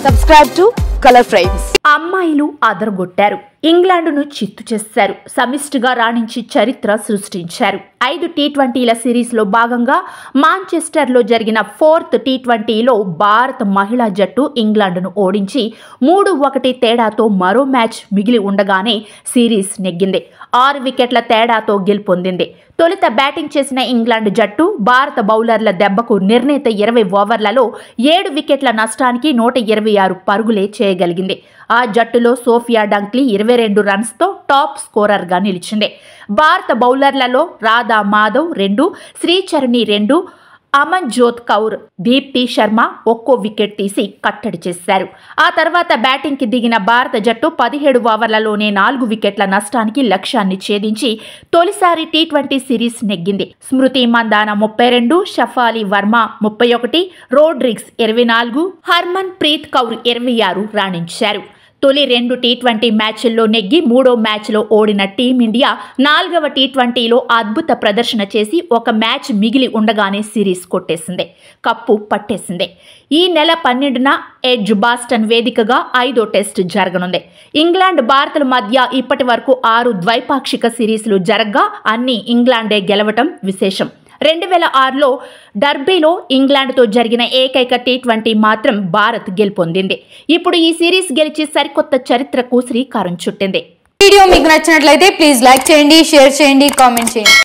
Subscribe to Color Frames. అమ్మాయిలు అదరగొట్టారు. ఇంగ్లాండ్ను చిత్తు చేశారు. సమిష్టిగా రాణించి చరిత్ర సృష్టించారు. 5 టీ20ల సిరీస్లో భాగంగా మాంచెస్టర్లో జరిగిన 4th టీ20లో భారత మహిళా జట్టు ఇంగ్లాండ్ను ఓడించి 3-1 తేడాతో మరో మ్యాచ్ మిగిలి ఉండగానే సిరీస్ నెగ్గింది. 6 వికెట్ల తేడాతో గెలుపొందింది. తొలుత బ్యాటింగ్ చేసిన ఇంగ్లాండ్ జట్టు భారత బౌలర్ల దెబ్బకు నిర్ణీత 20 ఓవర్లలో 7 వికెట్ల నష్టానికి 126 పరుగులే చేయగలిగింది. ఆ జట్టులో సోఫియా డంక్లీ 22 రన్స్తో టాప్ స్కోరర్గా నిలిచింది. భారత బౌలర్లలో రాధా మాధవ్ 2, శ్రీచరణి 2, అమన్జోత్ కౌర్, దీప్తి శర్మ ఒక్కో వికెట్ తీసి కట్టడి చేశారు. ఆ తర్వాత బ్యాటింగ్కి దిగిన భారత జట్టు 17 ఓవర్లలోనే 4 వికెట్ల నష్టానికి లక్ష్యాన్ని ఛేదించి తొలిసారి టీ20 సిరీస్ నెగ్గింది. స్మృతి మందాన 32, షఫాలి వర్మ 31, రోడ్రిగ్స్ 24, హర్మన్ ప్రీత్ కౌర్ 26 రాణించారు. తొలి 2 టీ20 మ్యాచ్ల్లో నెగ్గి 3వ మ్యాచ్లో ఓడిన టీమిండియా 4వ టీ20లో అద్భుత ప్రదర్శన చేసి ఒక మ్యాచ్ మిగిలి ఉండగానే సిరీస్ కొట్టేసింది. కప్పు పట్టేసింది. ఈ నెల 12న ఎడ్జ్బాస్టన్ వేదికగా 5వ టెస్ట్ జరగనుంది. ఇంగ్లాండ్ భారత్ల మధ్య ఇప్పటి వరకు 6 ద్వైపాక్షిక సిరీస్లు జరగ్గా అన్ని ఇంగ్లాండే గెలవటం విశేషం. 2006లో డర్బీలో ఇంగ్లాండ్తో జరిగిన ఏకైక టీ20 మాత్రం భారత్ గెలుపొందింది. ఇప్పుడు ఈ సిరీస్ గెలిచి సరికొత్త చరిత్రకు శ్రీకారం చుట్టింది. వీడియో మీకు నచ్చినట్లయితే ప్లీజ్ లైక్ చేయండి, షేర్ చేయండి, కామెంట్ చేయండి.